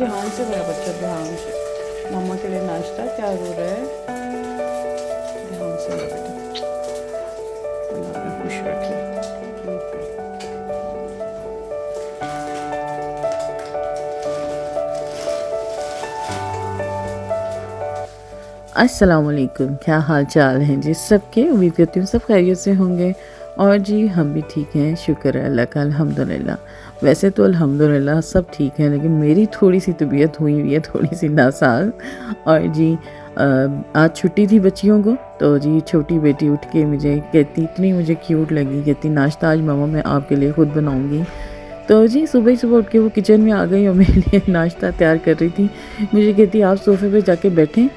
ध्यान से मेरा बच्चा, ध्यान से। मम्मा के लिए नाश्ता तैयार हो रहा है, ध्यान से मेरा बेटा। अल्लाह ने खुश रखे। अस्सलाम वालेकुम, क्या हाल चाल हैं जी सबके। उम्मीद करती हूँ सब खैरियत से होंगे। और जी हम भी ठीक हैं, शुक्र है अल्लाह का, अल्हम्दुलिल्लाह। वैसे तो अल्हम्दुलिल्लाह सब ठीक है, लेकिन मेरी थोड़ी सी तबीयत हुई हुई है, थोड़ी सी नासाज। और जी आज छुट्टी थी बच्चियों को, तो जी छोटी बेटी उठ के मुझे कहती, इतनी मुझे क्यूट लगी, कहती नाश्ता आज मम्मा मैं आपके लिए ख़ुद बनाऊँगी। तो जी सुबह सुबह उठ के वो किचन में आ गई और मेरे लिए नाश्ता तैयार कर रही थी। मुझे कहती आप सोफ़े पे जाके बैठें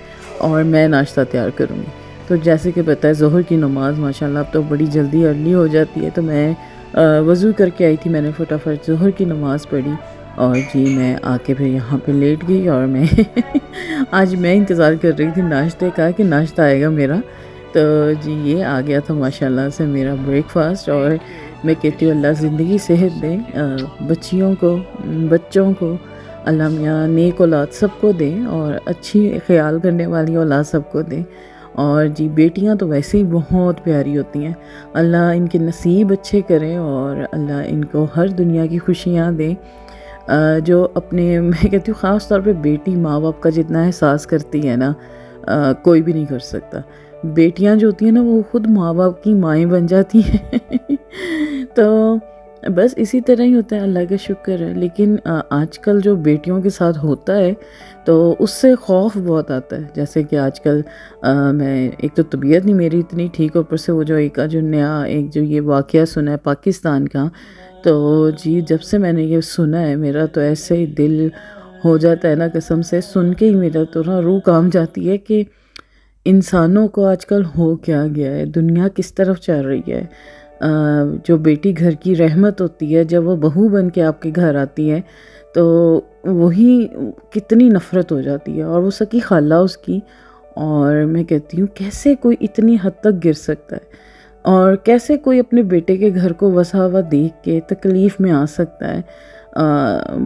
और मैं नाश्ता तैयार करूँगी। तो जैसे कि पता है ज़ोहर की नमाज़ माशाल्लाह अब तो बड़ी जल्दी अर्ली हो जाती है, तो मैं वज़ू करके आई थी, मैंने फटाफट ज़ोहर की नमाज़ पढ़ी और जी मैं आके फिर यहाँ पे लेट गई। और मैं आज मैं इंतज़ार कर रही थी नाश्ते का कि नाश्ता आएगा मेरा। तो जी ये आ गया था माशाल्लाह से मेरा ब्रेकफास्ट। और मैं कहती हूँ अल्लाह ज़िंदगी सेहत दे बच्चियों को, बच्चों को, अल्लाह मियाँ नेक औलाद सबको दें और अच्छी ख्याल करने वाली औलाद सबको दें। और जी बेटियां तो वैसे ही बहुत प्यारी होती हैं, अल्लाह इनके नसीब अच्छे करें और अल्लाह इनको हर दुनिया की खुशियां दें। जो अपने मैं कहती हूँ ख़ास तौर पे बेटी माँ बाप का जितना एहसास करती है ना, कोई भी नहीं कर सकता। बेटियां जो होती हैं ना वो ख़ुद माँ बाप की माएँ बन जाती हैं तो बस इसी तरह ही होता है, अल्लाह का शुक्र है। लेकिन आजकल जो बेटियों के साथ होता है तो उससे खौफ बहुत आता है। जैसे कि आजकल मैं एक तो तबीयत नहीं मेरी इतनी ठीक, ऊपर से वो जो जो नया एक जो ये वाक़या सुना है पाकिस्तान का, तो जी जब से मैंने ये सुना है मेरा तो ऐसे ही दिल हो जाता है ना, कसम से सुन के ही मेरा तो ना रूह कांप जाती है कि इंसानों को आजकल हो क्या गया है, दुनिया किस तरफ चल रही है। जो बेटी घर की रहमत होती है, जब वो बहू बन के आपके घर आती है तो वही कितनी नफ़रत हो जाती है। और वो सकी खाला उसकी, और मैं कहती हूँ कैसे कोई इतनी हद तक गिर सकता है और कैसे कोई अपने बेटे के घर को वसा हुआ देख के तकलीफ़ में आ सकता है।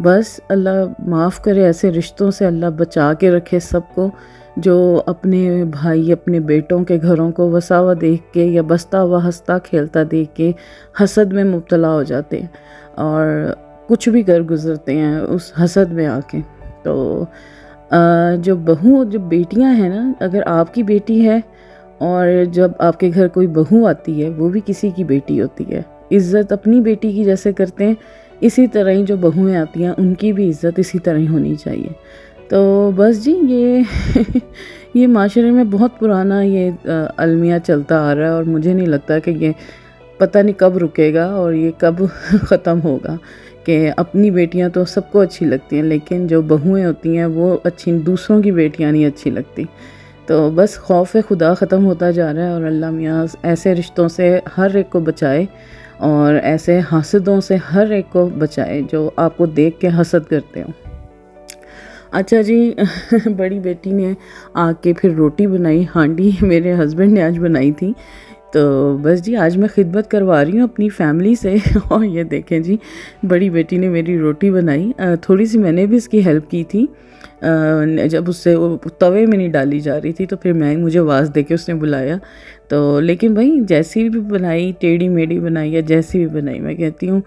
बस अल्लाह माफ़ करे, ऐसे रिश्तों से अल्लाह बचा के रखे सबको, जो अपने भाई अपने बेटों के घरों को वसा हुआ देख के या बसता हुआ हंसता खेलता देख के हसद में मुब्तला हो जाते हैं और कुछ भी कर गुज़रते हैं उस हसद में आके। तो जो जो बेटियां हैं ना, अगर आपकी बेटी है और जब आपके घर कोई बहू आती है वो भी किसी की बेटी होती है, इज़्ज़त अपनी बेटी की जैसे करते हैं इसी तरह ही जो बहुएँ आती हैं उनकी भी इज़्ज़त इसी तरह ही होनी चाहिए। तो बस जी ये ये माशरे में बहुत पुराना ये अलमिया चलता आ रहा है और मुझे नहीं लगता कि ये पता नहीं कब रुकेगा और ये कब ख़त्म होगा। कि अपनी बेटियां तो सबको अच्छी लगती हैं, लेकिन जो बहुएं होती हैं वो अच्छी, दूसरों की बेटियां नहीं अच्छी लगती। तो बस खौफ खुदा ख़त्म होता जा रहा है और अल्लाह मियाँ ऐसे रिश्तों से हर एक को बचाए और ऐसे हासदों से हर एक को बचाए जो आपको देख के हसद करते हो। अच्छा जी बड़ी बेटी ने आके फिर रोटी बनाई, हांडी मेरे हस्बैंड ने आज बनाई थी। तो बस जी आज मैं खिदमत करवा रही हूँ अपनी फैमिली से और ये देखें जी बड़ी बेटी ने मेरी रोटी बनाई। थोड़ी सी मैंने भी इसकी हेल्प की थी, जब उससे वो तवे में नहीं डाली जा रही थी तो फिर मुझे आवाज़ दे के उसने बुलाया। तो लेकिन भाई जैसी भी बनाई, टेढ़ी मेढ़ी बनाई या जैसी भी बनाई, मैं कहती हूँ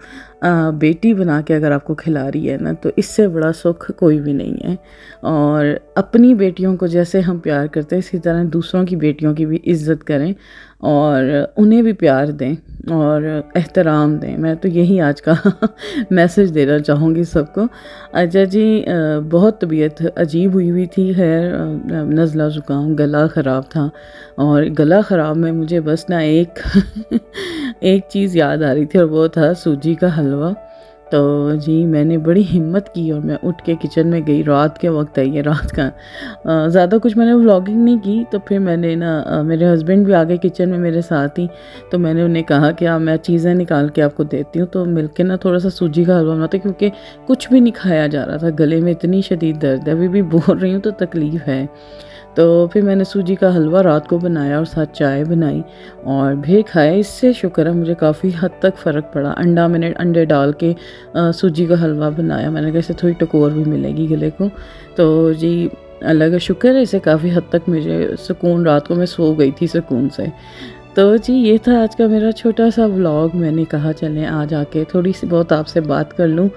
बेटी बना के अगर आपको खिला रही है ना तो इससे बड़ा सुख कोई भी नहीं है। और अपनी बेटियों को जैसे हम प्यार करते हैं इसी तरह दूसरों की बेटियों की भी इज़्ज़त करें और उन्हें भी प्यार दें और एहतराम दें। मैं तो यही आज का मैसेज देना चाहूँगी सबको। अच्छा जी बहुत तबीयत अजीब हुई थी, खैर नज़ला ज़ुकाम, गला ख़राब था और गला ख़राब में मुझे बस ना एक एक चीज़ याद आ रही थी और वो था सूजी का हलवा। तो जी मैंने बड़ी हिम्मत की और मैं उठ के किचन में गई, रात के वक्त आई है, रात का ज़्यादा कुछ मैंने व्लॉगिंग नहीं की। तो फिर मैंने ना मेरे हस्बैंड भी आ गए किचन में मेरे साथ ही, तो मैंने उन्हें कहा कि मैं चीज़ें निकाल के आपको देती हूँ। तो मिलके ना थोड़ा सा सूजी का हलवा बनाते, क्योंकि कुछ भी नहीं खाया जा रहा था, गले में इतनी शदीद दर्द है, अभी भी बोल रही हूँ तो तकलीफ़ है। تو پھر میں نے سوجی کا حلوہ رات کو بنایا اور ساتھ چائے بنائی اور بھی کھایا. اس سے شکر ہے مجھے کافی حد تک فرق پڑا. میں نے انڈے ڈال کے سوجی کا حلوہ بنایا. میں نے کہا اس سے تھوڑی ٹکور بھی ملے گی گلے کو. تو جی اللہ کا شکر ہے، اسے کافی حد تک مجھے سکون، رات کو میں سو گئی تھی سکون سے. تو جی یہ تھا آج کا میرا چھوٹا سا ولاگ. میں نے کہا چلیں آج آ کے تھوڑی سی بہت آپ سے بات کر لوں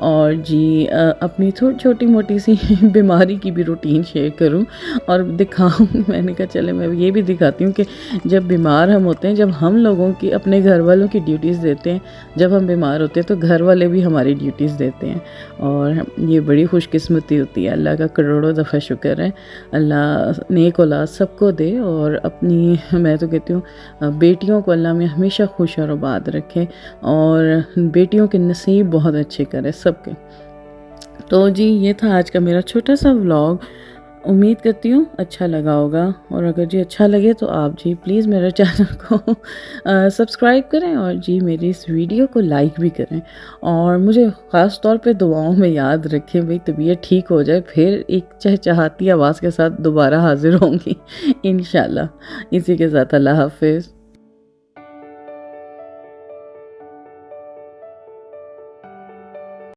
اور جی اپنی چھوٹی موٹی سی بیماری کی بھی روٹین شیئر کروں اور دکھاؤں. میں نے کہا چلیں میں یہ بھی دکھاتی ہوں کہ جب بیمار ہم ہوتے ہیں، جب ہم لوگوں کی اپنے گھر والوں کی ڈیوٹیز دیتے ہیں، جب ہم بیمار ہوتے ہیں تو گھر والے بھی ہماری ڈیوٹیز دیتے ہیں، اور یہ بڑی خوش قسمتی ہوتی ہے. اللہ کا کروڑوں دفعہ شکر ہے. اللہ نیک اولاد سب کو دے، اور اپنی میں تو کہتی ہوں بیٹیوں کو اللہ میں ہمیشہ خوش اور آباد رکھے، اور بیٹیوں کے نصیب بہت اچھے کرے سب کے. تو جی یہ تھا آج کا میرا چھوٹا سا ولاگ. امید کرتی ہوں اچھا لگا ہوگا، اور اگر جی اچھا لگے تو آپ جی پلیز میرے چینل کو سبسکرائب کریں، اور جی میری اس ویڈیو کو لائک بھی کریں، اور مجھے خاص طور پہ دعاؤں میں یاد رکھیں. بھئی طبیعت ٹھیک ہو جائے پھر ایک چہچہاتی آواز کے ساتھ دوبارہ حاضر ہوں گی انشاءاللہ. اسی کے ساتھ اللہ حافظ.